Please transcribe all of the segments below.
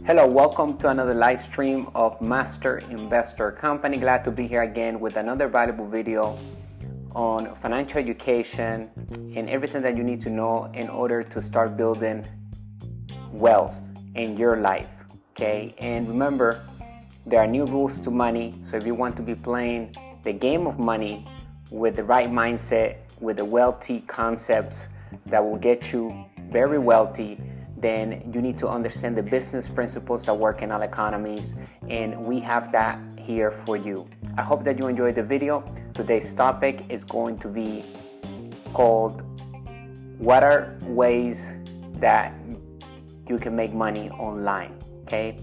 Hello, welcome to another live stream of Master Investor Company. Glad to be here again with another valuable video on financial education and everything that you need to know in order to start building wealth in your life. Okay, and remember, there are new rules to money. So if you want to be playing the game of money with the right mindset, with the wealthy concepts that will get you very wealthy, then you need to understand the business principles that work in all economies, and we have that here for you. I hope that you enjoyed the video. Today's topic is going to be called what are ways that you can make money online, okay?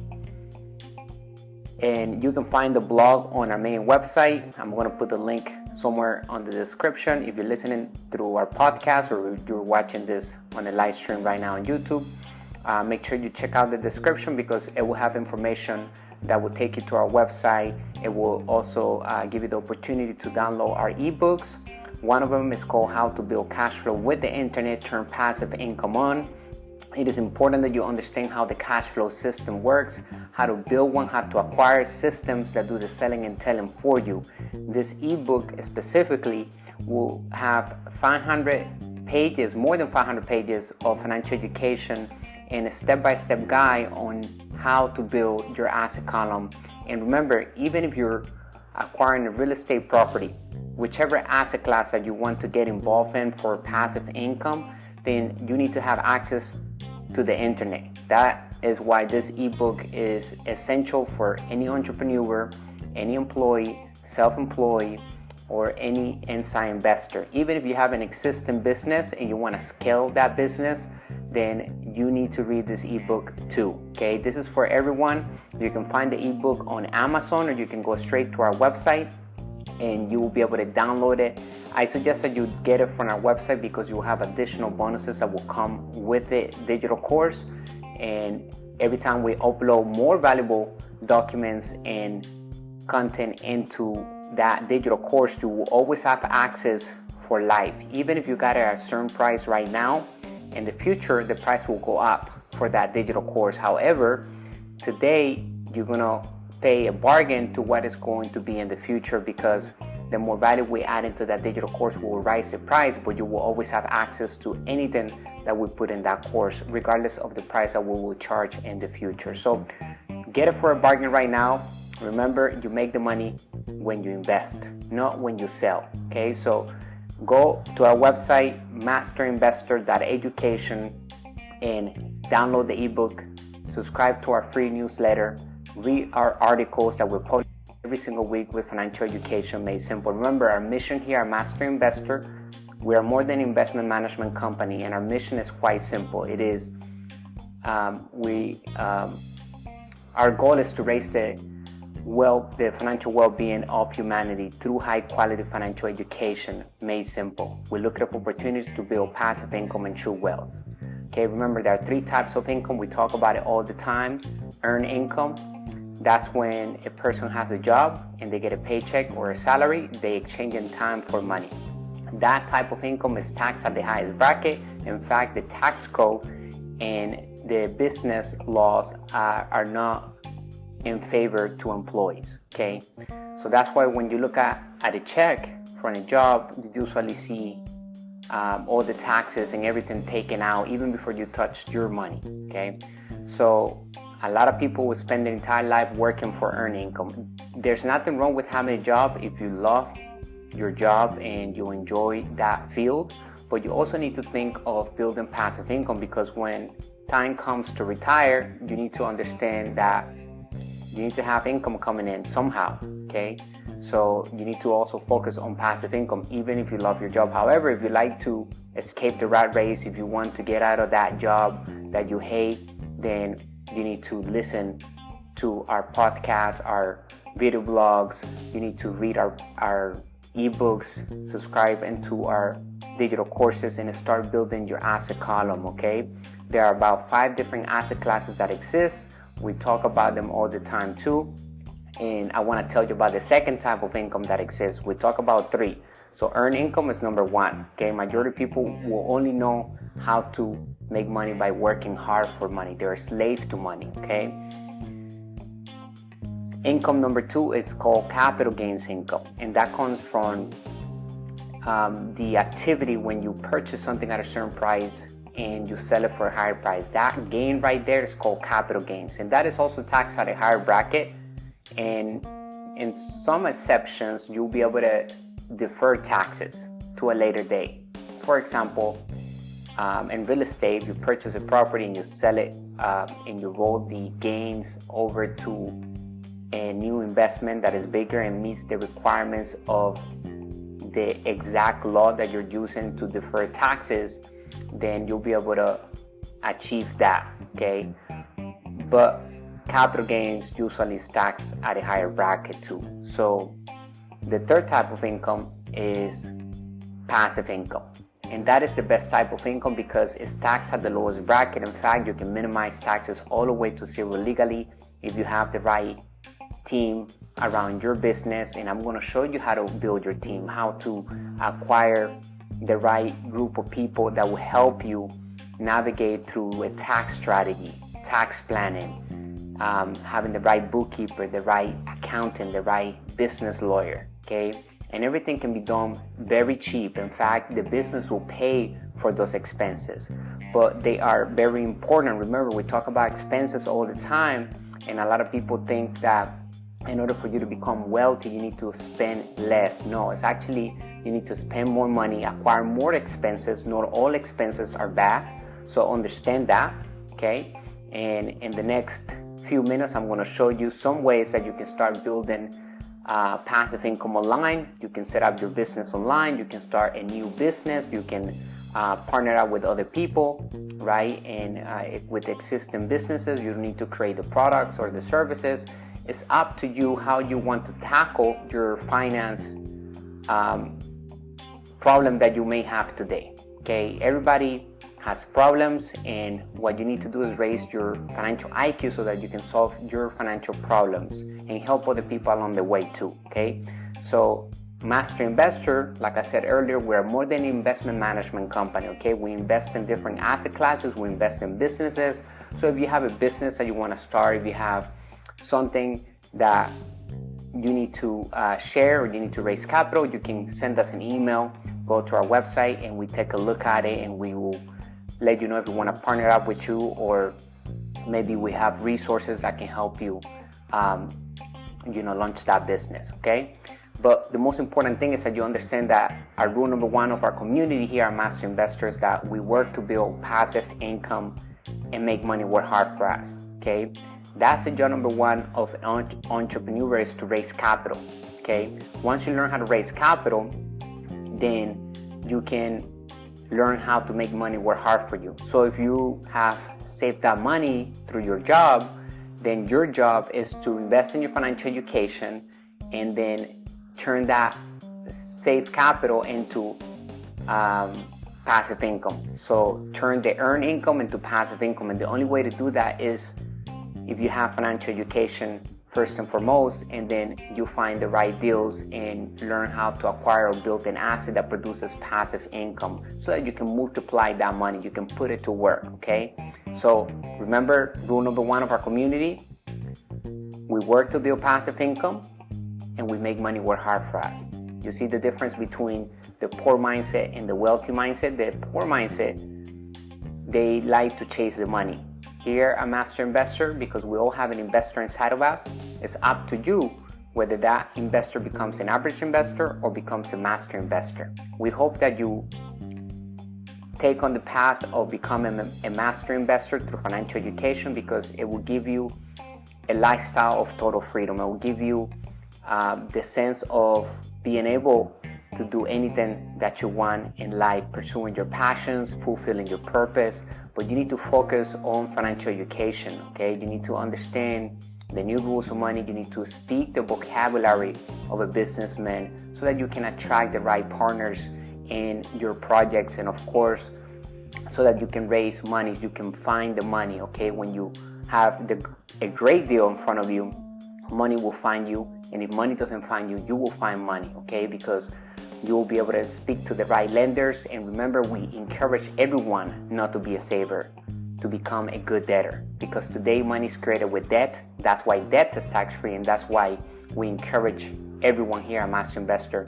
And you can find the blog on our main website. I'm going to put the link somewhere on the description. If you're listening through our podcast or you're watching this on a live stream right now on YouTube, make sure you check out the description because it will have information that will take you to our website. It will also give you the opportunity to download our ebooks. One of them is called How to Build Cash Flow with the Internet, Turn Passive Income On. It is important that you understand how the cash flow system works, how to build one, how to acquire systems that do the selling and telling for you. This ebook specifically will have 500 pages, more than 500 pages of financial education and a step-by-step guide on how to build your asset column. And remember, even if you're acquiring a real estate property, whichever asset class that you want to get involved in for passive income, then you need to have access to the internet. That is why this ebook is essential for any entrepreneur, any employee, self-employed, or any inside investor. Even if you have an existing business and you want to scale that business, then you need to read this ebook too. Okay, this is for everyone. You can find the ebook on Amazon, or you can go straight to our website and you will be able to download it. I suggest that you get it from our website because you will have additional bonuses that will come with the digital course. And every time we upload more valuable documents and content into that digital course, you will always have access for life. Even if you got it at a certain price right now, in the future the price will go up for that digital course. However, today you're gonna pay a bargain to what is going to be in the future, because the more value we add into that digital course will rise the price, but you will always have access to anything that we put in that course, regardless of the price that we will charge in the future. So get it for a bargain right now. Remember, you make the money when you invest, not when you sell. Okay, so go to our website, MASTERINVESTOR.education, and download the ebook. Subscribe to our free newsletter. Read our articles that we post every single week with financial education made simple. Remember, our mission here at Master Investor, we are more than an investment management company, and our mission is quite simple. It is our goal is to raise the financial well-being of humanity through high-quality financial education made simple. We look at opportunities to build passive income and true wealth. Okay, remember, there are 3 types of income. We talk about it all the time. Earned income, that's when a person has a job and they get a paycheck or a salary, they exchange in time for money. That type of income is taxed at the highest bracket. In fact, the tax code and the business laws are not in favor to employees. Okay, so that's why when you look at a check for a job, you usually see all the taxes and everything taken out even before you touch your money. Okay, so a lot of people will spend their entire life working for earned income. There's nothing wrong with having a job if you love your job and you enjoy that field, but you also need to think of building passive income, because when time comes to retire, you need to understand that you need to have income coming in somehow. Okay, so you need to also focus on passive income even if you love your job. However, if you like to escape the rat race, if you want to get out of that job that you hate, then you need to listen to our podcast, our video blogs. You need to read our ebooks, subscribe into our digital courses, and start building your asset column. Okay, there are about 5 different asset classes that exist. We talk about them all the time too, and I want to tell you about the second type of income that exists. We talk about 3. So earned income is number 1. Okay, majority of people will only know how to make money by working hard for money. They're a slave to money, okay? Income number 2 is called capital gains income, and that comes from the activity when you purchase something at a certain price and you sell it for a higher price. That gain right there is called capital gains, and that is also taxed at a higher bracket. And in some exceptions, you'll be able to defer taxes to a later date. For example, in real estate, you purchase a property and you sell it, and you roll the gains over to a new investment that is bigger and meets the requirements of the exact law that you're using to defer taxes, then you'll be able to achieve that, okay? But capital gains usually is taxed at a higher bracket too. So the third type of income is passive income, and that is the best type of income because it's taxed at the lowest bracket. In fact, you can minimize taxes all the way to zero legally if you have the right team around your business. And I'm going to show you how to build your team, how to acquire the right group of people that will help you navigate through a tax strategy, tax planning, having the right bookkeeper, the right accountant, the right business lawyer, okay? And everything can be done very cheap. In fact, the business will pay for those expenses, but they are very important. Remember, we talk about expenses all the time, and a lot of people think that in order for you to become wealthy, you need to spend less. No, it's actually you need to spend more money, acquire more expenses. Not all expenses are bad, so understand that, okay? And in the next few minutes, I'm going to show you some ways that you can start building passive income online. You can set up your business online. You can start a new business. You can partner up with other people, right? And with existing businesses, you don't need to create the products or the services. It's up to you how you want to tackle your finance problem that you may have today, okay? Everybody has problems, and what you need to do is raise your financial IQ so that you can solve your financial problems and help other people along the way too, okay? So Master Investor, like I said earlier, we're more than an investment management company, okay? We invest in different asset classes, we invest in businesses. So if you have a business that you want to start, if you have something that you need to share or you need to raise capital, you can send us an email, go to our website, and we take a look at it, and we will let you know if we want to partner up with you, or maybe we have resources that can help you, launch that business, okay? But the most important thing is that you understand that our rule number 1 of our community here at Master Investors is that we work to build passive income and make money work hard for us, okay? That's the job number 1 of an entrepreneur, is to raise capital, okay? Once you learn how to raise capital, then you can learn how to make money work hard for you. So if you have saved that money through your job, then your job is to invest in your financial education and then turn that saved capital into passive income. So turn the earned income into passive income, and the only way to do that is if you have financial education first and foremost, and then you find the right deals and learn how to acquire or build an asset that produces passive income so that you can multiply that money, you can put it to work, okay? So remember, rule number 1 of our community, we work to build passive income and we make money work hard for us. You see the difference between the poor mindset and the wealthy mindset? The poor mindset, they like to chase the money. Here at Master Investor, because we all have an investor inside of us, it's up to you whether that investor becomes an average investor or becomes a master investor. We hope that you take on the path of becoming a master investor through financial education, because it will give you a lifestyle of total freedom. It will give you the sense of being able to do anything that you want in life, pursuing your passions, fulfilling your purpose. But you need to focus on financial education, okay? You need to understand the new rules of money. You need to speak the vocabulary of a businessman so that you can attract the right partners in your projects, and of course, so that you can raise money, you can find the money, okay? When you have a great deal in front of you, money will find you, and if money doesn't find you, you will find money, okay? Because You will be able to speak to the right lenders. And remember, we encourage everyone not to be a saver, to become a good debtor, because today money is created with debt. That's why debt is tax-free, and that's why we encourage everyone here at Master Investor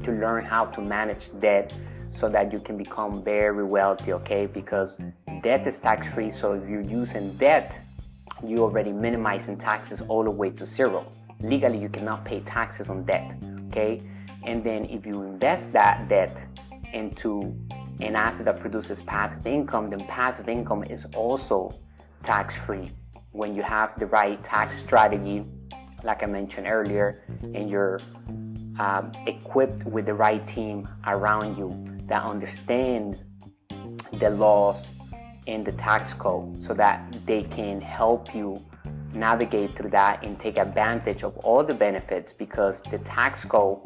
to learn how to manage debt so that you can become very wealthy, okay? Because debt is tax-free, so if you're using debt, you already minimizing taxes all the way to zero. Legally, you cannot pay taxes on debt, okay? And then if you invest that debt into an asset that produces passive income, then passive income is also tax-free when you have the right tax strategy, like I mentioned earlier, and you're equipped with the right team around you that understands the laws and the tax code so that they can help you navigate through that and take advantage of all the benefits, because the tax code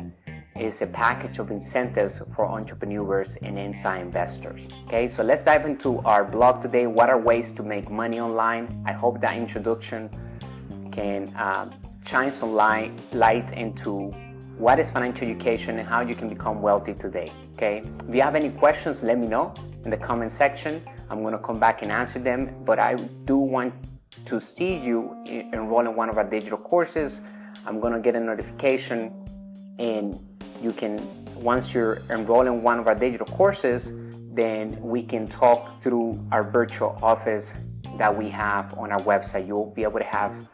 is a package of incentives for entrepreneurs and inside investors. Okay, so let's dive into our blog today. What are ways to make money online? I hope that introduction can shine some light into what is financial education and how you can become wealthy today. Okay, if you have any questions, let me know in the comment section. I'm going to come back and answer them, but I do want to see you enroll in one of our digital courses. I'm going to get a notification, and you can, once you're enrolled in one of our digital courses, then we can talk through our virtual office that we have on our website. You'll be able to have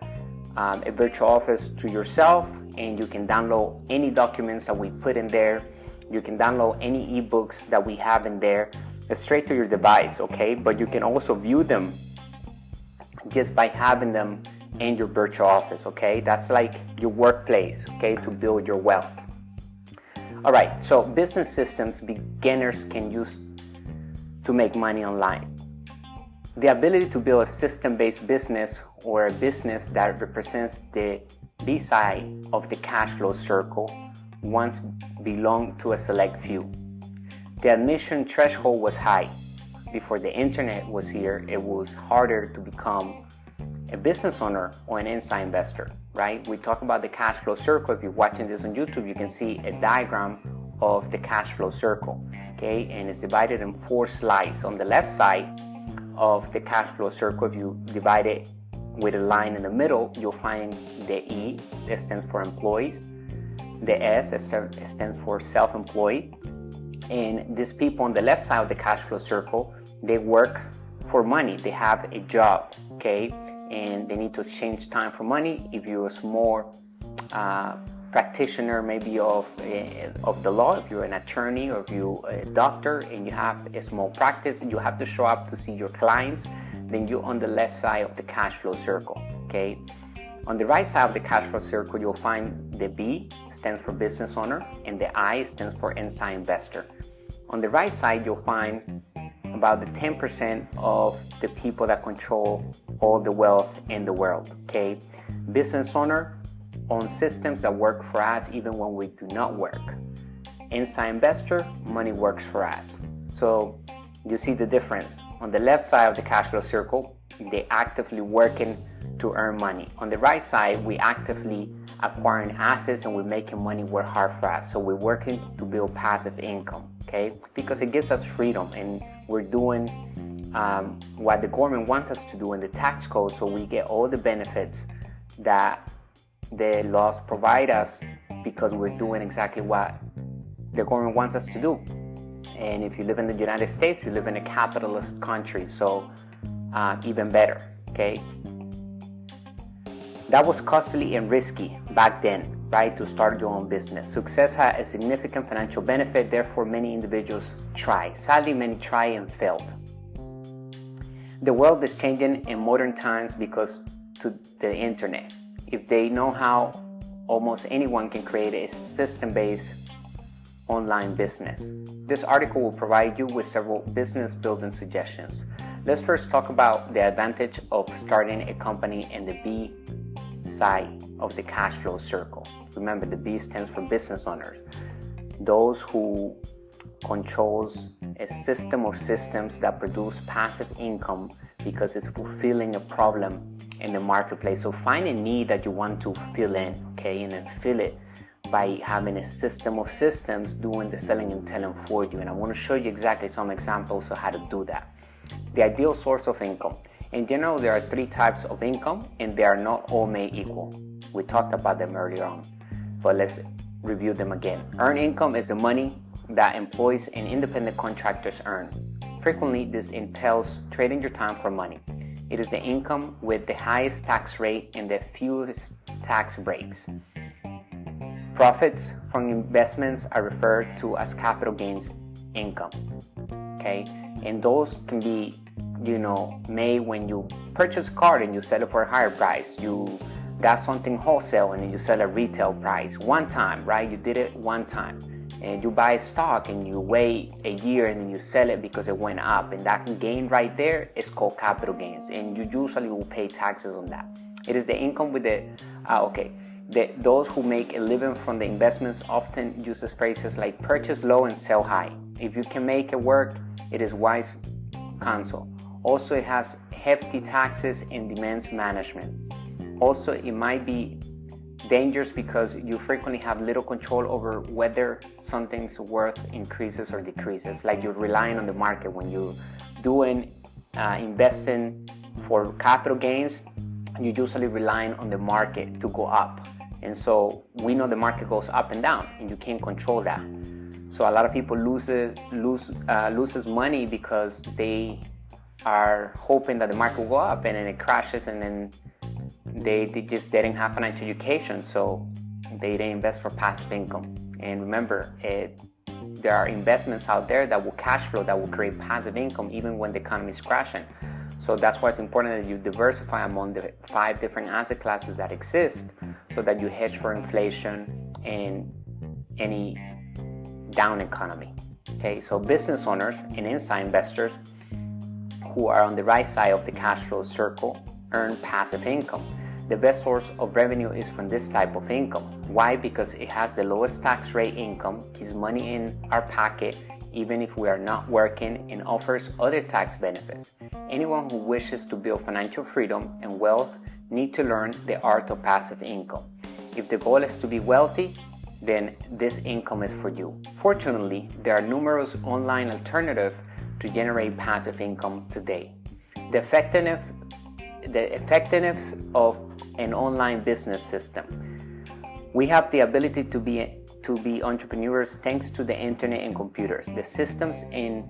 a virtual office to yourself, and you can download any documents that we put in there. You can download any ebooks that we have in there straight to your device, okay? But you can also view them just by having them in your virtual office, okay? That's like your workplace, okay, to build your wealth. All right, so business systems beginners can use to make money online. The ability to build a system-based business, or a business that represents the B side of the cash flow circle, once belonged to a select few. The admission threshold was high. Before the internet was here, it was harder to become a business owner or an inside investor, right? We talk about the cash flow circle. If you're watching this on YouTube, you can see a diagram of the cash flow circle, okay? And it's divided in 4 slides. On the left side of the cash flow circle, if you divide it with a line in the middle, you'll find the E, that stands for employees. The S, it stands for self-employed. And these people on the left side of the cash flow circle, they work for money. They have a job, okay? And they need to exchange time for money. If you're a small practitioner, maybe of the law, if you're an attorney, or if you're a doctor and you have a small practice and you have to show up to see your clients, then you're on the left side of the cash flow circle, okay? On the right side of the cash flow circle, you'll find the B, stands for business owner, and the I stands for inside investor. On the right side, you'll find about the 10% of the people that control all the wealth in the world, okay? Business owner owns systems that work for us even when we do not work. Inside investor, money works for us. So you see the difference. On the left side of the cash flow circle, they actively working to earn money. On the right side, we actively acquiring assets and we're making money work hard for us. So we're working to build passive income, okay? Because it gives us freedom, and we're doing what the government wants us to do in the tax code, so we get all the benefits that the laws provide us, because we're doing exactly what the government wants us to do. And if you live in the United States, you live in a capitalist country, so even better, okay? That was costly and risky back then, right, to start your own business. Success had a significant financial benefit, therefore many individuals try. Sadly, many try and failed. The world is changing in modern times because to the internet. If they know how, almost anyone can create a system-based online business. This article will provide you with several business building suggestions. Let's first talk about the advantage of starting a company in the B side of the cash flow circle. Remember, the B stands for business owners, those who controls a system of systems that produce passive income because it's fulfilling a problem in the marketplace. So find a need that you want to fill in, okay, and then fill it by having a system of systems doing the selling and telling for you. And I'm going to show you exactly some examples of how to do that. The ideal source of income. In general, there are 3 types of income, and they are not all made equal. We talked about them earlier on, but let's review them again. Earned income is the money that employees and independent contractors earn. Frequently, this entails trading your time for money. It is the income with the highest tax rate and the fewest tax breaks. Profits from investments are referred to as capital gains income. Okay, and those can be, made when you purchase a car and you sell it for a higher price. You got something wholesale and then you sell a retail price one time, right? You did it one time. And you buy stock and you wait a year and then you sell it because it went up, and that gain right there is called capital gains, and you usually will pay taxes on that. It is the income with those who make a living from the investments often uses phrases like purchase low and sell high. If you can make it work, it is wise counsel. Also, it has hefty taxes and demands management. Also, it might be dangerous because you frequently have little control over whether something's worth increases or decreases. Like you're relying on the market when you're doing investing for capital gains. You're usually relying on the market to go up, and so we know the market goes up and down, and you can't control that. So a lot of people loses money because they are hoping that the market will go up, and then it crashes, and then they just didn't have financial education, so they didn't invest for passive income. And remember, there are investments out there that will cash flow, that will create passive income even when the economy is crashing. So that's why it's important that you diversify among the 5 different asset classes that exist, so that you hedge for inflation and any down economy. Okay, so business owners and inside investors who are on the right side of the cash flow circle earn passive income. The best source of revenue is from this type of income. Why? Because it has the lowest tax rate income, keeps money in our pocket even if we are not working, and offers other tax benefits. Anyone who wishes to build financial freedom and wealth need to learn the art of passive income. If the goal is to be wealthy, then this income is for you. Fortunately, there are numerous online alternatives to generate passive income today. The effectiveness of an online business system. We have the ability to be entrepreneurs thanks to the internet and computers. The systems in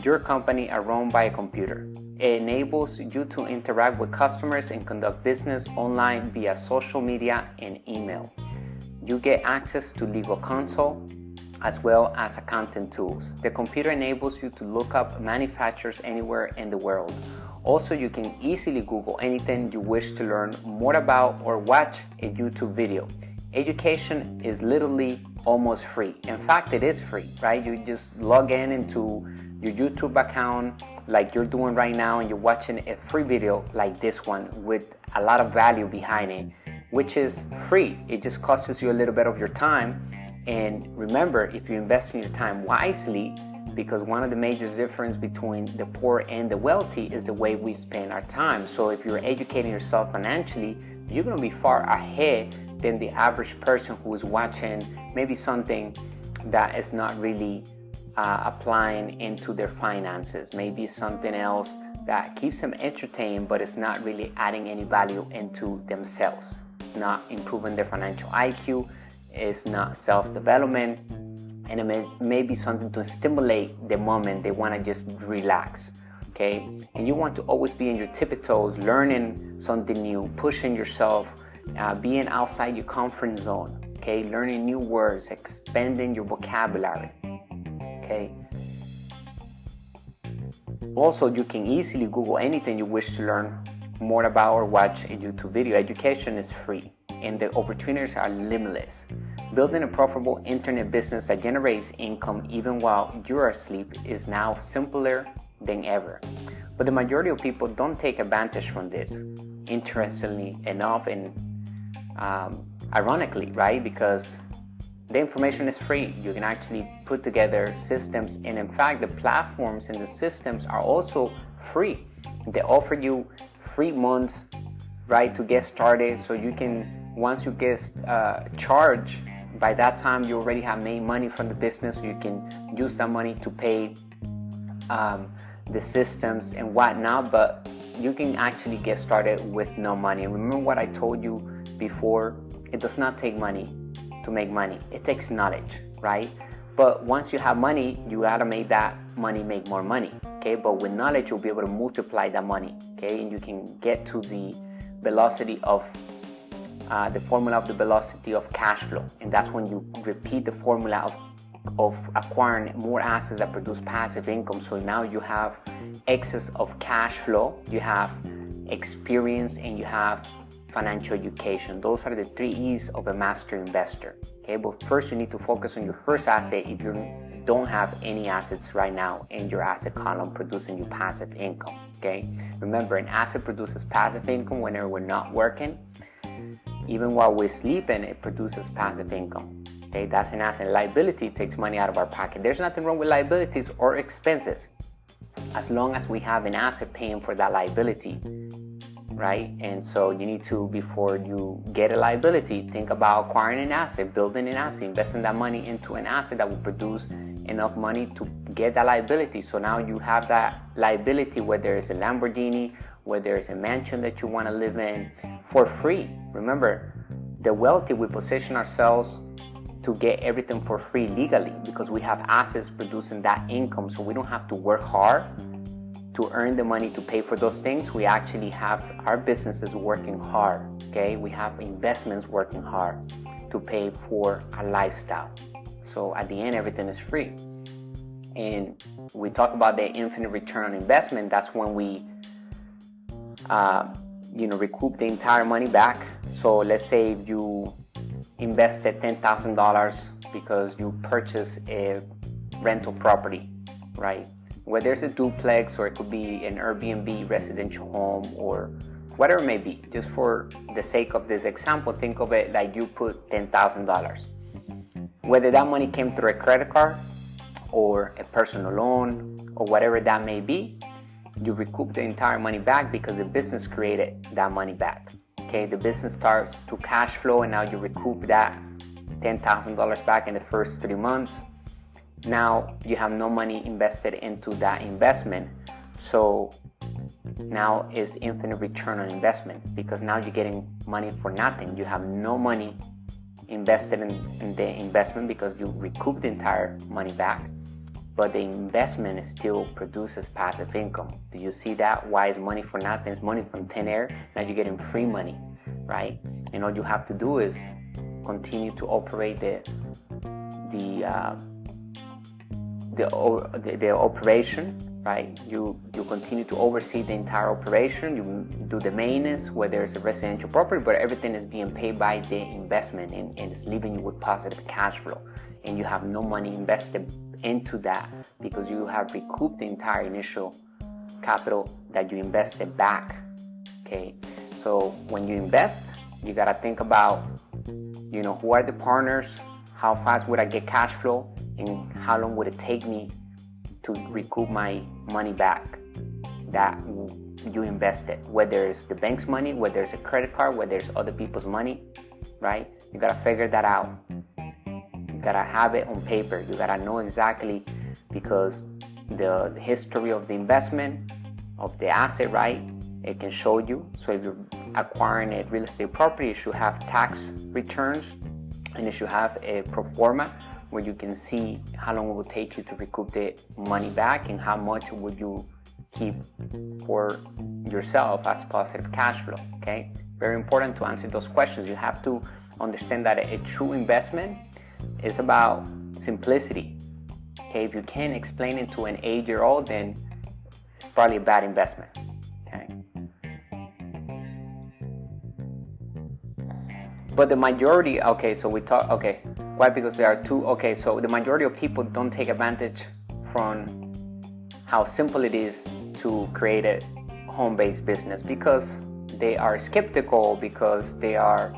your company are run by a computer. It enables you to interact with customers and conduct business online via social media and email. You get access to legal counsel as well as accounting tools. The computer enables you to look up manufacturers anywhere in the world. Also, you can easily Google anything you wish to learn more about or watch a YouTube video. Education is literally almost free. In fact, it is free, right? You just log into your YouTube account like you're doing right now, and you're watching a free video like this one with a lot of value behind it, which is free. It just costs you a little bit of your time. And remember, if you invest in your time wisely, because one of the major differences between the poor and the wealthy is the way we spend our time. So if you're educating yourself financially, you're going to be far ahead than the average person who is watching maybe something that is not really applying into their finances. Maybe something else that keeps them entertained, but it's not really adding any value into themselves. It's not improving their financial IQ. It's not self-development. And it may be something to stimulate the moment they want to just relax. Okay? And you want to always be in your tippy toes, learning something new, pushing yourself, being outside your comfort zone. Okay? Learning new words, expanding your vocabulary. Okay? Also, you can easily Google anything you wish to learn more about or watch a YouTube video. Education is free and the opportunities are limitless. Building a profitable internet business that generates income even while you're asleep is now simpler than ever. But the majority of people don't take advantage from this. Interestingly enough, and ironically, right? Because the information is free. You can actually put together systems, and in fact, the platforms and the systems are also free. They offer you free months, right, to get started. So you can, once you get charged by that time you already have made money from the business, so you can use that money to pay the systems and whatnot. But you can actually get started with no money. And remember what I told you before, it does not take money to make money. It takes knowledge, right? But once you have money, you gotta make that money make more money, okay? But with knowledge, you'll be able to multiply that money, okay? And you can get to the velocity of the formula of the velocity of cash flow. And that's when you repeat the formula of acquiring more assets that produce passive income. So now you have excess of cash flow, you have experience, and you have financial education. Those are the 3 E's of a master investor. Okay, but first you need to focus on your first asset if you don't have any assets right now in your asset column producing you passive income. Okay, remember, an asset produces passive income whenever we're not working. Even while we're sleeping, it produces passive income. Okay, that's an asset. Liability takes money out of our pocket. There's nothing wrong with liabilities or expenses, as long as we have an asset paying for that liability, right? And so you need to, before you get a liability, think about acquiring an asset, building an asset, investing that money into an asset that will produce enough money to get that liability. So now you have that liability, whether it's a Lamborghini, whether it's a mansion that you want to live in, for free. Remember, the wealthy, we position ourselves to get everything for free legally because we have assets producing that income. So we don't have to work hard to earn the money to pay for those things. We actually have our businesses working hard, okay? We have investments working hard to pay for our lifestyle. So at the end, everything is free. And we talk about the infinite return on investment. That's when we recoup the entire money back. So let's say you invested $10,000 because you purchased a rental property, right? Whether it's a duplex or it could be an Airbnb residential home or whatever it may be. Just for the sake of this example, think of it like you put $10,000. Whether that money came through a credit card or a personal loan or whatever that may be, you recoup the entire money back because the business created that money back. Okay, the business starts to cash flow and now you recoup that $10,000 back in the first 3 months. Now you have no money invested into that investment. So now it's infinite return on investment because now you're getting money for nothing. You have no money invested in the investment because you recoup the entire money back. But the investment still produces passive income. Do you see that? Why is money for nothing? It's money from thin air. Now you're getting free money, right? And all you have to do is continue to operate the operation, right? You continue to oversee the entire operation. You do the maintenance, whether it's a residential property, but everything is being paid by the investment and it's leaving you with positive cash flow. And you have no money invested into that because you have recouped the entire initial capital that you invested back. Okay, so when you invest, you got to think about, who are the partners, how fast would I get cash flow, and how long would it take me to recoup my money back that you invested, whether it's the bank's money, whether it's a credit card, whether it's other people's money, right? You got to figure that out. You gotta have it on paper. You gotta know exactly, because the history of the investment, of the asset, right? It can show you. So if you're acquiring a real estate property, you should have tax returns and you should have a pro forma where you can see how long it will take you to recoup the money back and how much would you keep for yourself as positive cash flow, okay? Very important to answer those questions. You have to understand that a true investment is about simplicity. Okay, if you can't explain it to an 8-year-old, then it's probably a bad investment. Okay. But the majority, why? Because there are two. Okay, so the majority of people don't take advantage from how simple it is to create a home-based business because they are skeptical, because they are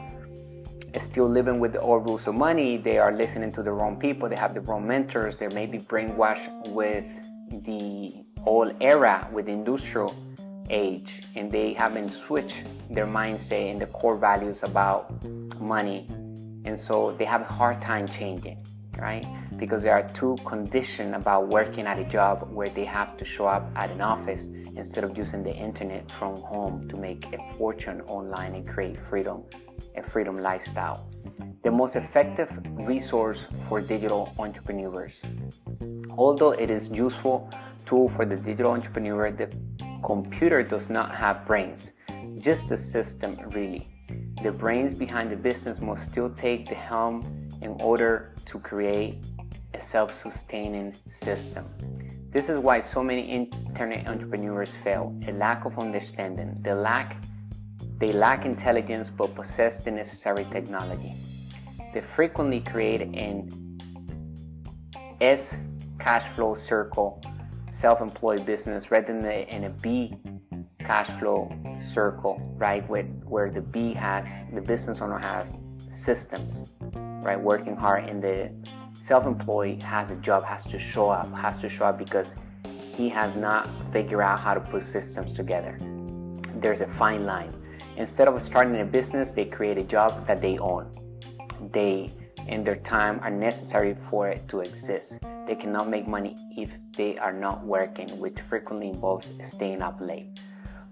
still living with the old rules of money. They are listening to the wrong people. They have the wrong mentors. They may be brainwashed with the old era, with the industrial age, and they haven't switched their mindset and the core values about money and so they have a hard time changing, right? Because they are too conditioned about working at a job where they have to show up at an office instead of using the internet from home to make a fortune online and create freedom, a freedom lifestyle. The most effective resource for digital entrepreneurs. Although it is a useful tool for the digital entrepreneur, the computer does not have brains, just a system really. The brains behind the business must still take the helm in order to create a self-sustaining system. This is why so many internet entrepreneurs fail. A lack of understanding. They lack intelligence but possess the necessary technology. They frequently create an S cash flow circle, self-employed business, rather than in a B cash flow circle, right? Where the business owner has systems, right? Working hard, and the self-employed has a job, has to show up because he has not figured out how to put systems together. There's a fine line. Instead of starting a business, they create a job that they own. They and their time are necessary for it to exist. They cannot make money if they are not working, which frequently involves staying up late.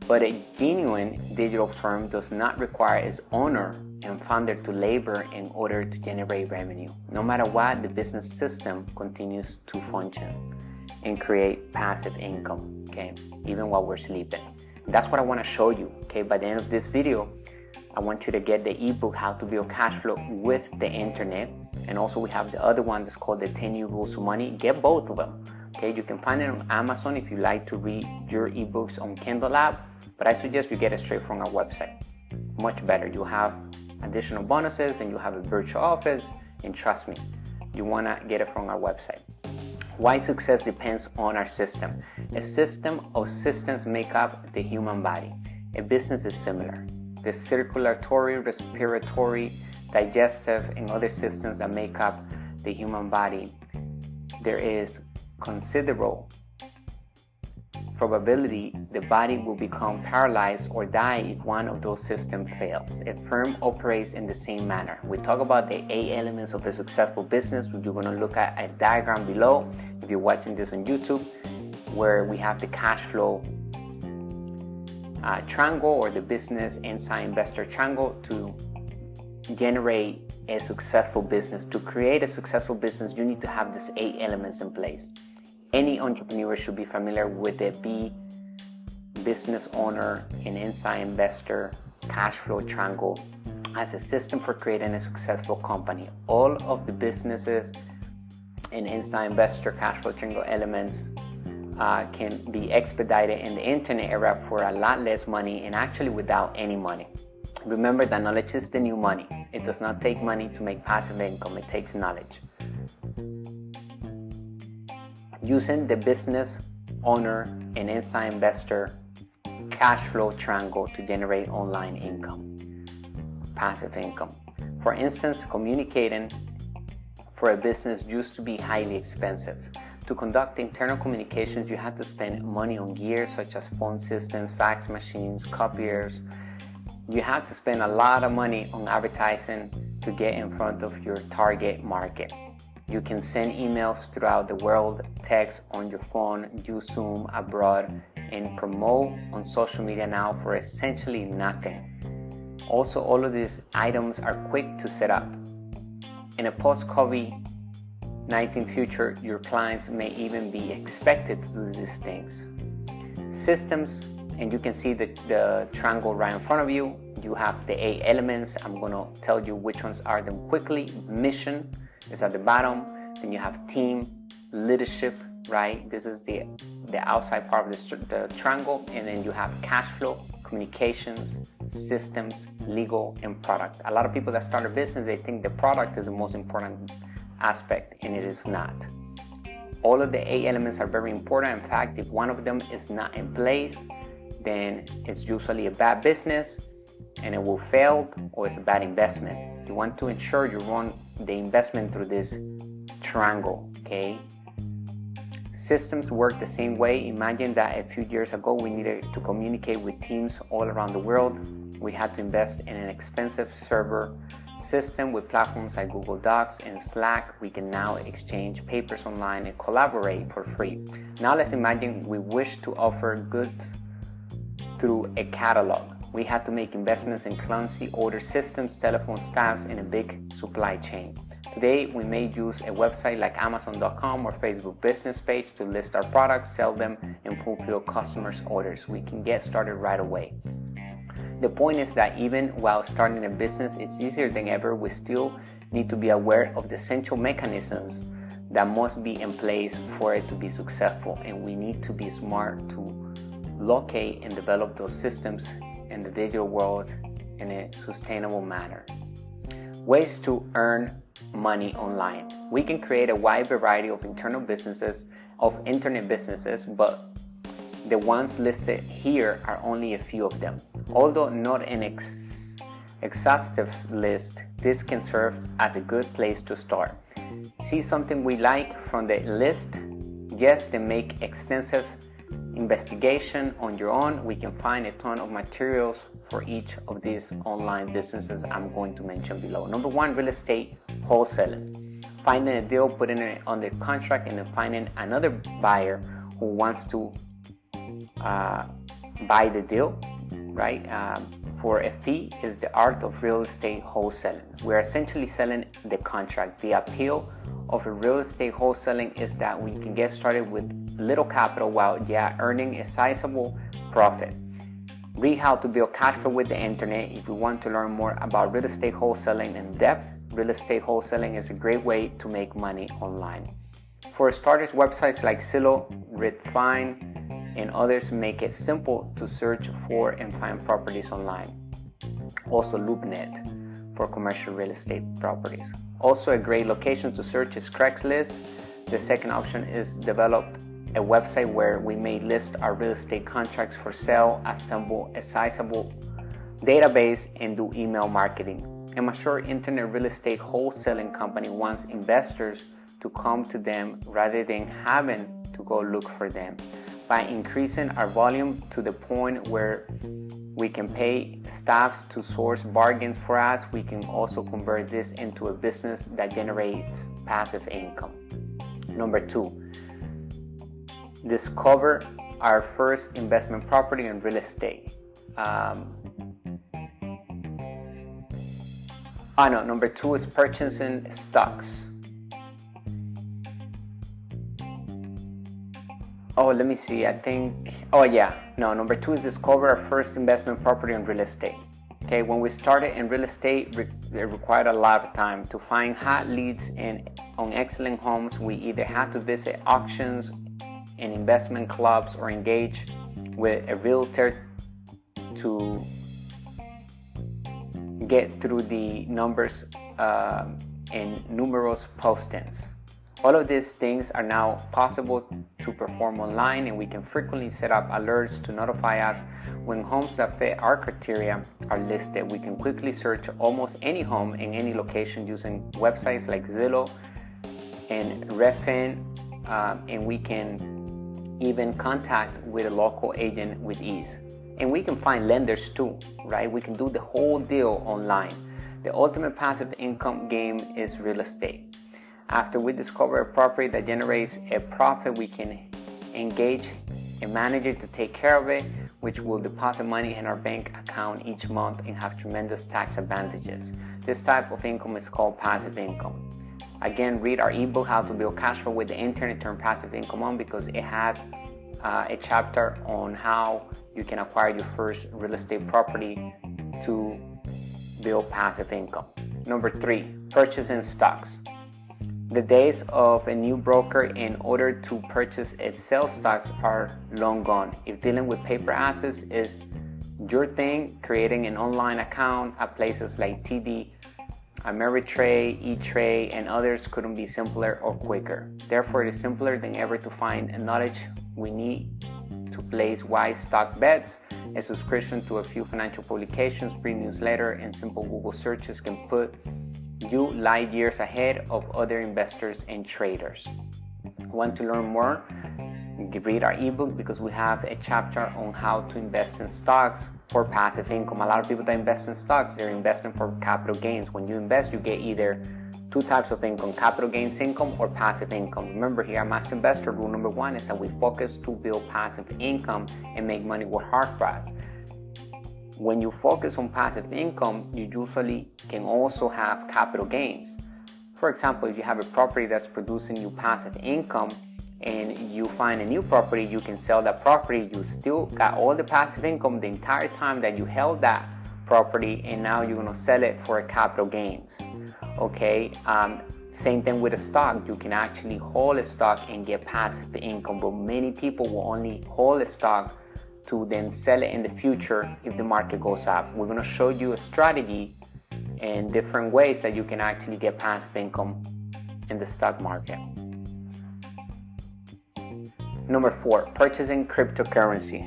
But a genuine digital firm does not require its owner and founder to labor in order to generate revenue. No matter what, the business system continues to function and create passive income, okay, even while we're sleeping. That's what I want to show you, okay? By the end of this video, I want you to get the ebook, How to Build Cash Flow with the Internet. And also we have the other one that's called the 10 New Rules of Money. Get both of them, okay? You can find it on Amazon if you like to read your ebooks on Kindle app, but I suggest you get it straight from our website. Much better. You'll have additional bonuses and you have a virtual office, and trust me, you want to get it from our website. Why success depends on our system. A system of systems make up the human body. A business is similar. The circulatory, respiratory, digestive, and other systems that make up the human body, there is considerable probability the body will become paralyzed or die if one of those systems fails. A firm operates in the same manner. We talk about the 8 elements of a successful business, which you're going to look at a diagram below if you're watching this on YouTube, where we have the cash flow triangle, or the business inside investor triangle, to generate a successful business. To create a successful business, you need to have these 8 elements in place. Any entrepreneur should be familiar with the B, business owner, and inside investor cash flow triangle as a system for creating a successful company. All of the businesses and inside investor cash flow triangle elements can be expedited in the internet era for a lot less money, and actually without any money. Remember that knowledge is the new money. It does not take money to make passive income. It takes knowledge. Using the business owner and inside investor cash flow triangle to generate online income, passive income. For instance, communicating for a business used to be highly expensive. To conduct internal communications, you had to spend money on gear such as phone systems, fax machines, copiers. You have to spend a lot of money on advertising to get in front of your target market. You can send emails throughout the world, text on your phone, use Zoom abroad, and promote on social media now for essentially nothing. Also, all of these items are quick to set up. In a post-COVID-19 future, your clients may even be expected to do these things. Systems, and you can see the triangle right in front of you. You have the 8 elements. I'm going to tell you which ones are them quickly. Mission is at the bottom. Then you have team, leadership, right? This is the outside part of the triangle. And then you have cash flow, communications, systems, legal, and product. A lot of people that start a business, they think the product is the most important aspect, and it is not. All of the 8 elements are very important. In fact, if one of them is not in place, then it's usually a bad business and it will fail, or it's a bad investment. You want to ensure you run the investment through this triangle, okay? Systems work the same way. Imagine that a few years ago we needed to communicate with teams all around the world. We had to invest in an expensive server system with platforms like Google Docs and Slack. We can now exchange papers online and collaborate for free. Now let's imagine we wish to offer goods through a catalog. We had to make investments in clumsy order systems, telephone staffs, and a big supply chain. Today, we may use a website like Amazon.com or Facebook business page to list our products, sell them, and fulfill customers' orders. We can get started right away. The point is that even while starting a business is easier than ever, we still need to be aware of the essential mechanisms that must be in place for it to be successful, and we need to be smart to locate and develop those systems in the digital world in a sustainable manner. Ways to earn money online. We can create a wide variety of internet businesses, but the ones listed here are only a few of them. Although not an exhaustive list, this can serve as a good place to start. See something we like from the list? Yes, then make extensive investigation on your own. We can find a ton of materials for each of these online businesses I'm going to mention below. Number 1, real estate wholesaling. Finding a deal, putting it under contract, and then finding another buyer who wants to buy the deal, right? For a fee is the art of real estate wholesaling. We're essentially selling the contract. The appeal of a real estate wholesaling is that we can get started with little capital while earning a sizable profit. Read How to Build Cash Flow with the Internet. If you want to learn more about real estate wholesaling in depth, real estate wholesaling is a great way to make money online. For starters, websites like Zillow, Redfin, and others make it simple to search for and find properties online. Also, LoopNet for commercial real estate properties. Also, a great location to search is Craigslist. The second option is develop a website where we may list our real estate contracts for sale, assemble a sizable database, and do email marketing. A mature internet real estate wholesaling company wants investors to come to them rather than having to go look for them. By increasing our volume to the point where we can pay staffs to source bargains for us, we can also convert this into a business that generates passive income. Number 2, discover our first investment property in real estate. Number 2 is purchasing stocks. Let me see. Number 2 is discover our first investment property in real estate. Okay, when we started in real estate, it required a lot of time. To find hot leads on excellent homes, we either had to visit auctions and investment clubs or engage with a realtor to get through the numbers and numerous postings. All of these things are now possible to perform online, and we can frequently set up alerts to notify us when homes that fit our criteria are listed. We can quickly search almost any home in any location using websites like Zillow and Redfin, and we can even contact with a local agent with ease. And we can find lenders too, right? We can do the whole deal online. The ultimate passive income game is real estate. After we discover a property that generates a profit, we can engage a manager to take care of it, which will deposit money in our bank account each month and have tremendous tax advantages. This type of income is called passive income. Again, read our ebook, How to Build Cash Flow with the Internet, Turn Passive Income On, because it has a chapter on how you can acquire your first real estate property to build passive income. Number 3, purchasing stocks. The days of a new broker in order to purchase and sell stocks are long gone. If dealing with paper assets is your thing, creating an online account at places like TD, Ameritrade, E-Trade, and others couldn't be simpler or quicker. Therefore, it is simpler than ever to find the knowledge we need to place wise stock bets. A subscription to a few financial publications, free newsletter, and simple Google searches can put you light years ahead of other investors and traders. Want to learn more? Read our ebook because we have a chapter on how to invest in stocks for passive income. A lot of people that invest in stocks, they're investing for capital gains. When you invest, you get either two types of income: capital gains income or passive income. Remember, here at Master Investor, rule number one is that we focus to build passive income and make money work hard for us. When you focus on passive income, you usually can also have capital gains. For example, if you have a property that's producing you passive income and you find a new property, you can sell that property. You still got all the passive income the entire time that you held that property, and now you're going to sell it for capital gains. Okay, same thing with a stock. You can actually hold a stock and get passive income, but many people will only hold a stock to then sell it in the future if the market goes up. We're going to show you a strategy and different ways that you can actually get passive income in the stock market. Number 4, purchasing cryptocurrency.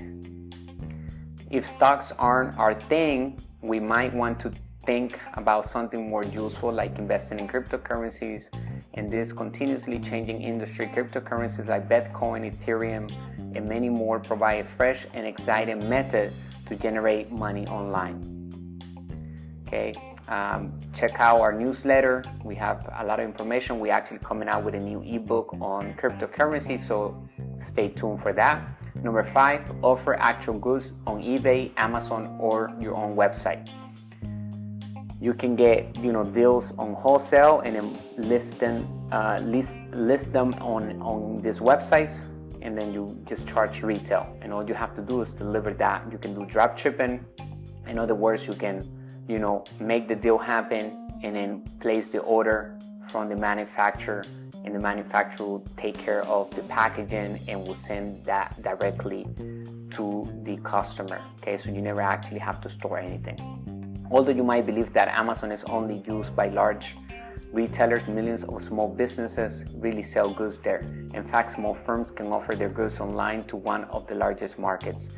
If stocks aren't our thing, we might want to think about something more useful, like investing in cryptocurrencies. In this continuously changing industry, cryptocurrencies like Bitcoin, Ethereum, and many more provide a fresh and exciting method to generate money online. Okay, check out our newsletter. We have a lot of information. We're actually coming out with a new ebook on cryptocurrency, so stay tuned for that. Number 5, offer actual goods on eBay, Amazon, or your own website. You can get deals on wholesale and then list them on these websites, and then you just charge retail. And all you have to do is deliver that. You can do drop shipping. In other words, you can make the deal happen and then place the order from the manufacturer, and the manufacturer will take care of the packaging and will send that directly to the customer. Okay, so you never actually have to store anything. Although you might believe that Amazon is only used by large retailers, millions of small businesses really sell goods there. In fact, small firms can offer their goods online to one of the largest markets.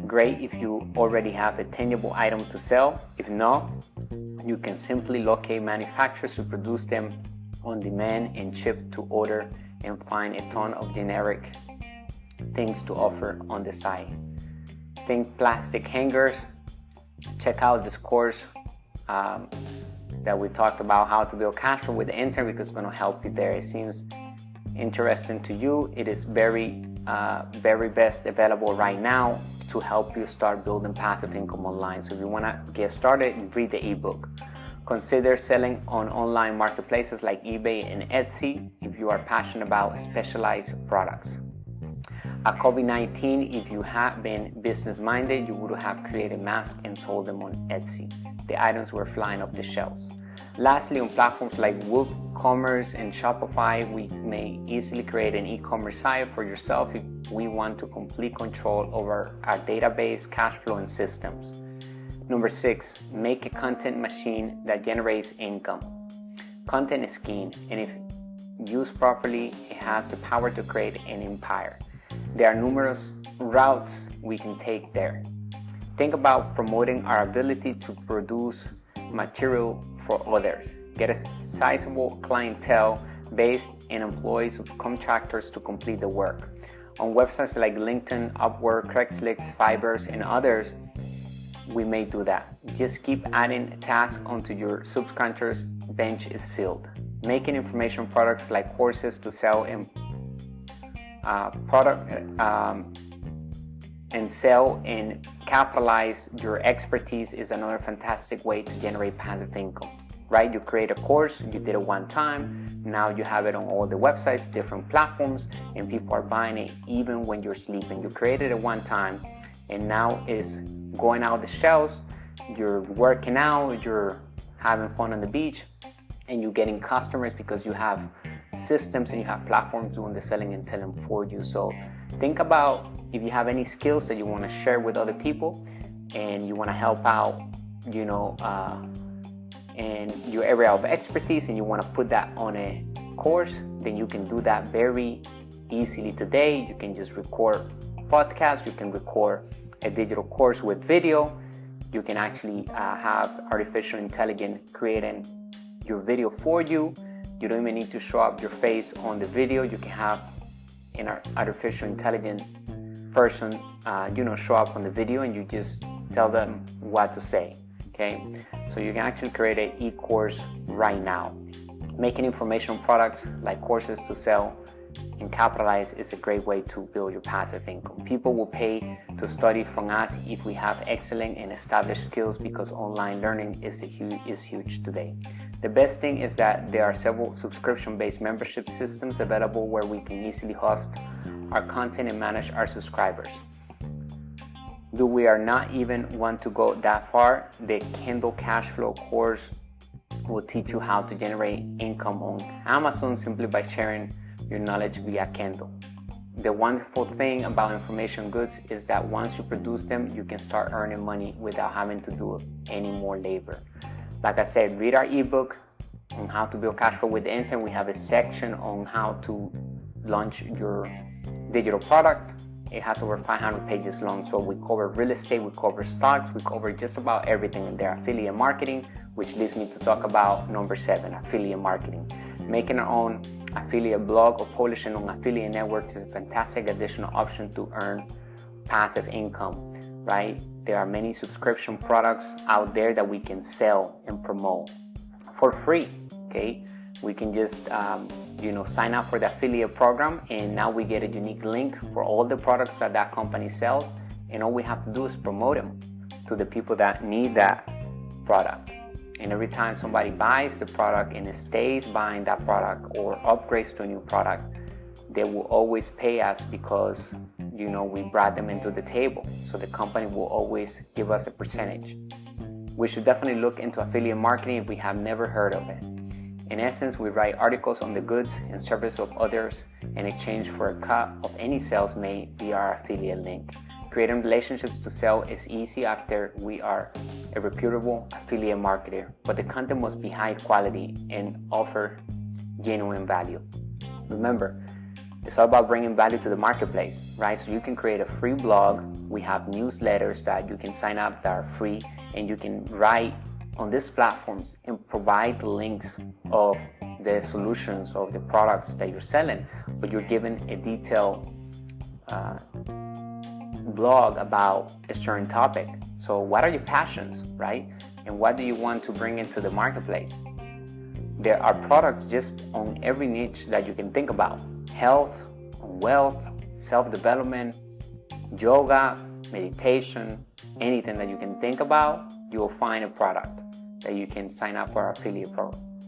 Great if you already have a tangible item to sell. If not, you can simply locate manufacturers to produce them on demand and ship to order, and find a ton of generic things to offer on the site. Think plastic hangers. Check out this course that we talked about, how to build cash flow with the intern, because it's going to help you there. It seems interesting to you. It is very best available right now to help you start building passive income online. So if you want to get started, read the ebook. Consider selling on online marketplaces like eBay and Etsy if you are passionate about specialized products. At COVID-19, if you have been business-minded, you would have created masks and sold them on Etsy. The items were flying off the shelves. Lastly, on platforms like WooCommerce and Shopify, we may easily create an e-commerce site for yourself if we want to complete control over our database, cash flow, and systems. Number 6, make a content machine that generates income. Content is king, and if used properly, it has the power to create an empire. There are numerous routes we can take there. Think about promoting our ability to produce material for others. Get a sizable clientele base and employ subcontractors to complete the work. On websites like LinkedIn, Upwork, Craigslist, Fiverr, and others, we may do that. Just keep adding tasks onto your subcontractors bench is filled. Making information products like courses to sell and sell and capitalize your expertise is another fantastic way to generate passive income, right? You create a course, you did it one time, now you have it on all the websites, different platforms, and people are buying it even when you're sleeping. You created it one time, and now it's going out the shelves. You're working out, you're having fun on the beach, and you're getting customers because you have systems and you have platforms doing the selling and telling for you. So think about if you have any skills that you want to share with other people and you want to help out, in your area of expertise, and you want to put that on a course, then you can do that very easily today. You can just record podcasts, you can record a digital course with video. You can actually have artificial intelligence creating your video for you. You don't even need to show up your face on the video. You can have an artificial intelligence person, show up on the video, and you just tell them what to say. Okay, so you can actually create an e-course right now. Making informational products like courses to sell and capitalize is a great way to build your passive income. People will pay to study from us if we have excellent and established skills, because online learning is huge today. The best thing is that there are several subscription-based membership systems available where we can easily host our content and manage our subscribers. Do we are not even want to go that far? The Kindle Cash Flow course will teach you how to generate income on Amazon simply by sharing your knowledge via Kindle. The wonderful thing about information goods is that once you produce them, you can start earning money without having to do any more labor. Like I said, read our ebook on how to build cash flow with the internet. We have a section on how to launch your digital product. It has over 500 pages long. So we cover real estate, we cover stocks, we cover just about everything in there. Affiliate marketing, which leads me to talk about number 7, affiliate marketing. Making our own affiliate blog or publishing on affiliate networks is a fantastic additional option to earn passive income, right? There are many subscription products out there that we can sell and promote for free. Okay, we can just sign up for the affiliate program, and now we get a unique link for all the products that that company sells, and all we have to do is promote them to the people that need that product. And every time somebody buys the product and stays buying that product or upgrades to a new product, they will always pay us because we brought them into the table. So the company will always give us a percentage. We should definitely look into affiliate marketing if we have never heard of it. In essence, we write articles on the goods and service of others in exchange for a cut of any sales made via our affiliate link. Creating relationships to sell is easy after we are a reputable affiliate marketer, but the content must be high quality and offer genuine value. Remember, it's all about bringing value to the marketplace, right? So you can create a free blog. We have newsletters that you can sign up that are free, and you can write on these platforms and provide links of the solutions of the products that you're selling, but you're given a detailed blog about a certain topic. So what are your passions, right? And what do you want to bring into the marketplace? There are products just on every niche that you can think about. Health, wealth, self-development, yoga, meditation, anything that you can think about, you will find a product that you can sign up for our affiliate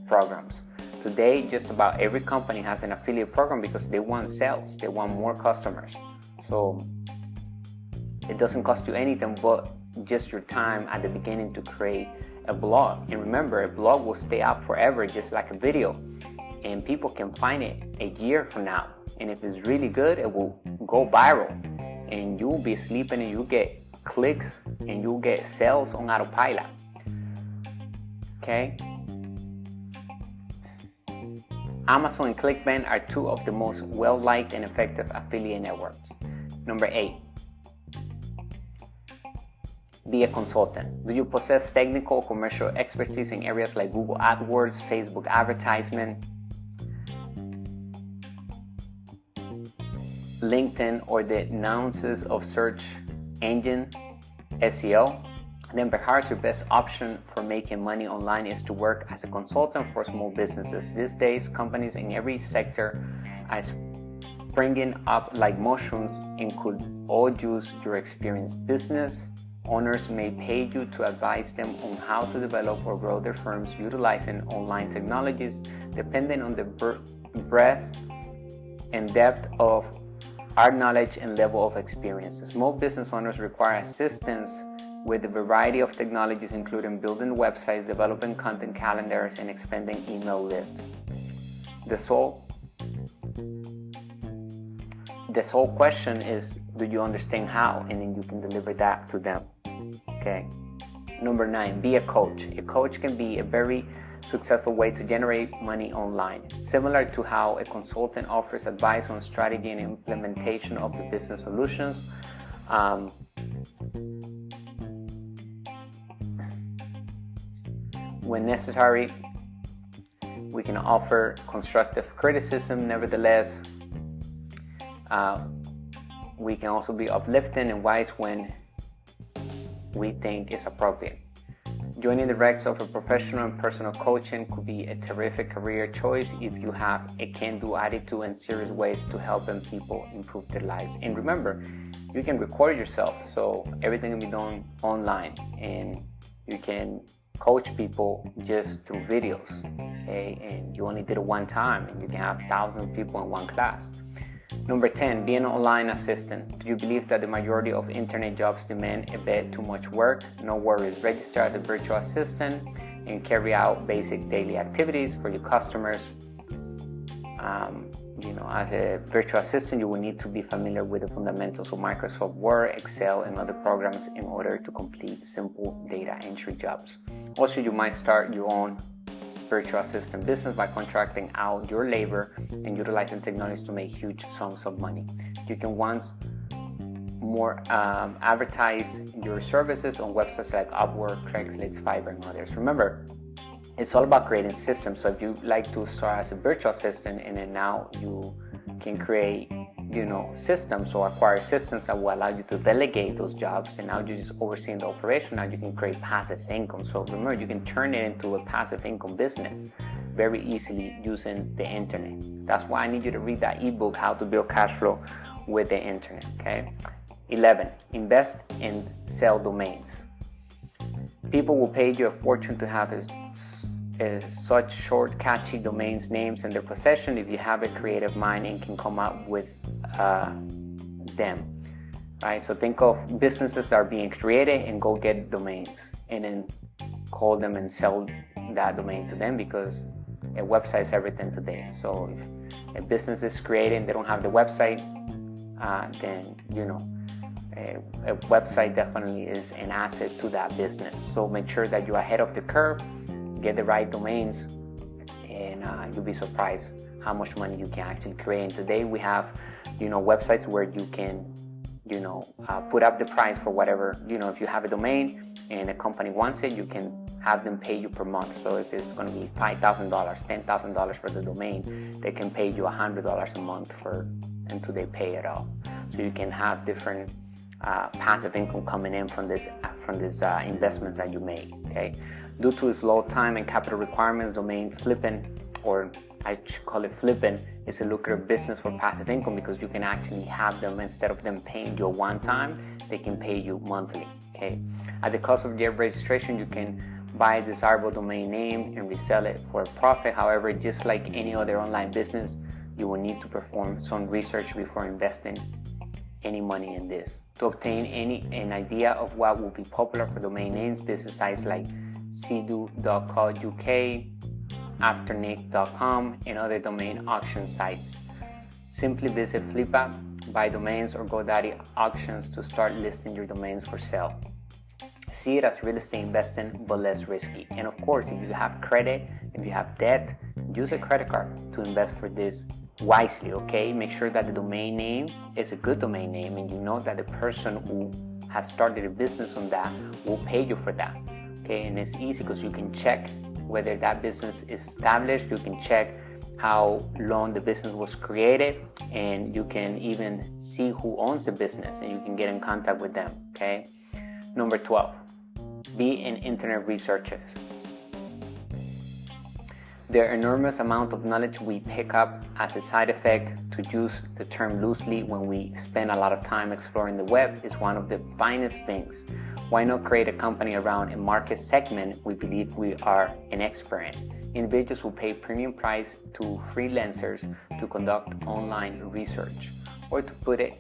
programs. Today, just about every company has an affiliate program because they want sales, they want more customers. So it doesn't cost you anything but just your time at the beginning to create a blog. And remember, a blog will stay up forever, just like a video. And people can find it a year from now. And if it's really good, it will go viral. And you'll be sleeping and you'll get clicks and you'll get sales on autopilot. Okay? Amazon and ClickBank are two of the most well-liked and effective affiliate networks. Number 8. Be a consultant. Do you possess technical or commercial expertise in areas like Google AdWords, Facebook advertisement, LinkedIn, or the nuances of search engine SEO? Then perhaps your best option for making money online is to work as a consultant for small businesses. These days, companies in every sector are springing up like mushrooms and could all use your experience. Business owners may pay you to advise them on how to develop or grow their firms utilizing online technologies, depending on the breadth and depth of our knowledge and level of experience. Small business owners require assistance with a variety of technologies, including building websites, developing content calendars, and expanding email lists. The sole question is, do you understand how? And then you can deliver that to them. Okay. Number 9, be a coach. A coach can be a very successful way to generate money online, similar to how a consultant offers advice on strategy and implementation of the business solutions. When necessary, we can offer constructive criticism. Nevertheless, we can also be uplifting and wise when we think is appropriate. Joining the ranks of a professional and personal coaching could be a terrific career choice if you have a can-do attitude and serious ways to helping people improve their lives. And remember, you can record yourself, so everything can be done online, and you can coach people just through videos, okay? And you only did it one time, and you can have thousands of people in one class. Number 10, be an online assistant. Do you believe that the majority of internet jobs demand a bit too much work? No worries. Register as a virtual assistant and carry out basic daily activities for your customers. As a virtual assistant, you will need to be familiar with the fundamentals of Microsoft Word, Excel, and other programs in order to complete simple data entry jobs. Also, you might start your own virtual assistant business by contracting out your labor and utilizing technology to make huge sums of money. You can once more advertise your services on websites like Upwork, Craigslist, Fiverr, and others. Remember, it's all about creating systems. So if you like to start as a virtual assistant and then now you can create systems or acquire systems that will allow you to delegate those jobs, and now you're just overseeing the operation. Now you can create passive income. So remember, you can turn it into a passive income business very easily using the internet. That's why I need you to read that ebook, How to Build Cash Flow with the Internet, okay? 11, invest and sell domains. People will pay you a fortune to have such short, catchy domains names in their possession if you have a creative mind and can come up with them, right? So think of businesses that are being created and go get domains and then call them and sell that domain to them, because a website is everything today. So if a business is created and they don't have the website, then a website definitely is an asset to that business. So make sure that you're ahead of the curve, get the right domains, and you'll be surprised how much money you can actually create. And today we have websites where you can put up the price for whatever, if you have a domain and a company wants it, you can have them pay you per month. So if it's going to be $5,000, $10,000 for the domain, they can pay you $100 a month until they pay it off. So you can have different passive income coming in from this investments that you make, okay? Due to its low time and capital requirements, domain flipping, or I should call it flipping, is a lucrative business for passive income, because you can actually have them, instead of them paying you one time, they can pay you monthly, okay? At the cost of their registration, you can buy a desirable domain name and resell it for a profit. However, just like any other online business, you will need to perform some research before investing any money in this. To obtain an idea of what will be popular for domain names, visit sites like sedu.co.uk, afternick.com, and other domain auction sites. Simply visit FlipApp, Buy Domains, or GoDaddy Auctions to start listing your domains for sale. See it as real estate investing, but less risky. And of course, if you have credit, if you have debt, use a credit card to invest for this wisely, okay? Make sure that the domain name is a good domain name, and you know that the person who has started a business on that will pay you for that, okay? And it's easy because you can check whether that business is established, you can check how long the business was created, and you can even see who owns the business, and you can get in contact with them, okay? Number 12, be an internet researcher. The enormous amount of knowledge we pick up as a side effect, to use the term loosely, when we spend a lot of time exploring the web, is one of the finest things. Why not create a company around a market segment we believe we are an expert in? Individuals will pay premium price to freelancers to conduct online research, or to put it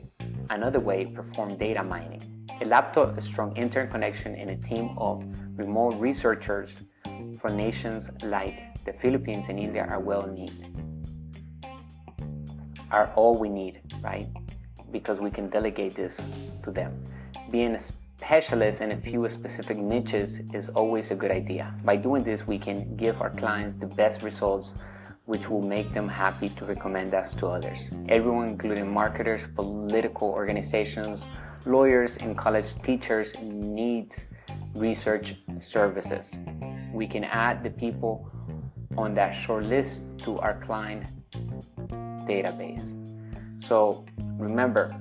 another way, perform data mining. A laptop, a strong internet connection, and a team of remote researchers from nations like the Philippines and India are all we need, right? Because we can delegate this to them. Being a specialist in a few specific niches is always a good idea. By doing this, we can give our clients the best results, which will make them happy to recommend us to others. Everyone, including marketers, political organizations, lawyers, and college teachers, needs research services. We can add the people on that short list to our client database. So remember,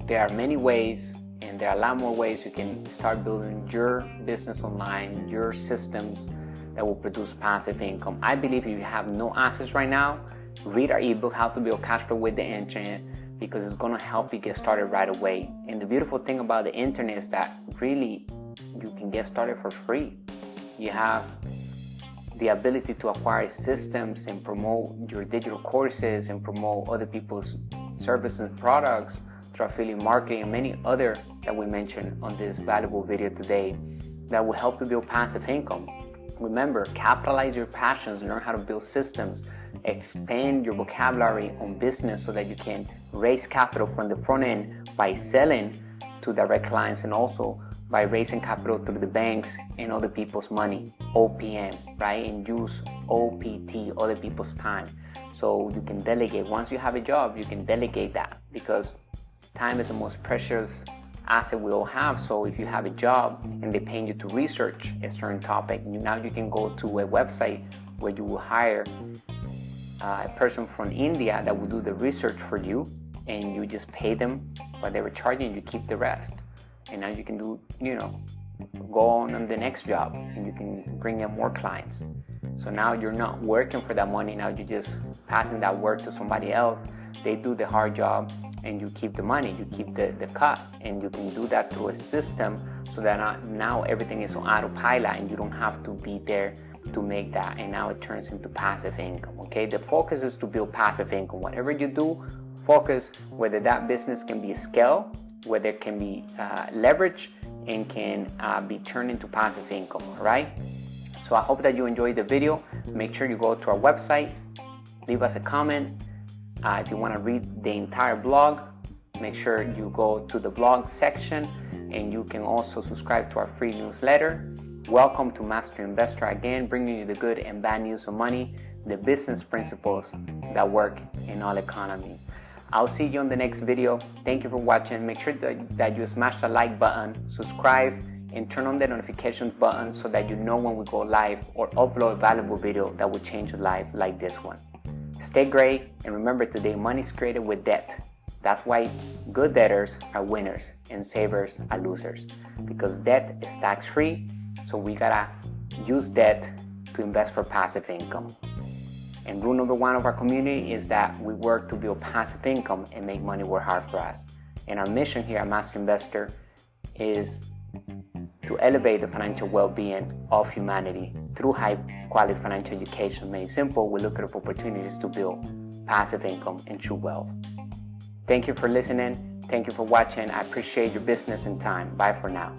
there are many ways, and and there are a lot more ways you can start building your business online, your systems that will produce passive income. I believe if you have no assets right now, read our ebook, How to Build Cash Flow with the Internet, because it's going to help you get started right away. And the beautiful thing about the internet is that really you can get started for free. You have the ability to acquire systems and promote your digital courses and promote other people's services and products through affiliate marketing and many other that we mentioned on this valuable video today that will help you build passive income. Remember, capitalize your passions, learn how to build systems, expand your vocabulary on business so that you can raise capital from the front end by selling to direct clients and also by raising capital through the banks and other people's money, OPM, right? And use OPT, other people's time. So you can delegate. Once you have a job, you can delegate that because time is the most precious asset we all have. So if you have a job and they're paying you to research a certain topic, now you can go to a website where you will hire a person from India that will do the research for you, and you just pay them what they were charging, you keep the rest. And now you can do, go on the next job and you can bring in more clients. So now you're not working for that money, now you're just passing that work to somebody else. They do the hard job and you keep the money, you keep the cut, and you can do that through a system so that now everything is on autopilot and you don't have to be there to make that, and now it turns into passive income. Okay, the focus is to build passive income. Whatever you do, focus whether that business can be scaled, whether it can be leveraged and can be turned into passive income. All right, so I hope that you enjoyed the video. Make sure you go to our website, leave us a comment. If you want to read the entire blog, make sure you go to the blog section, and you can also subscribe to our free newsletter. Welcome to Master Investor, again bringing you the good and bad news of money, the business principles that work in all economies. I'll see you on the next video. Thank you for watching. Make sure that you smash the like button, subscribe, and turn on the notifications button so that you know when we go live or upload a valuable video that will change your life like this one. Stay great, and remember, today money is created with debt. That's why good debtors are winners and savers are losers, because debt is tax-free. So we gotta use debt to invest for passive income. And rule number one of our community is that we work to build passive income and make money work hard for us. And our mission here at Master Investor is to elevate the financial well-being of humanity through high-quality financial education. Made simple, we look at opportunities to build passive income and true wealth. Thank you for listening. Thank you for watching. I appreciate your business and time. Bye for now.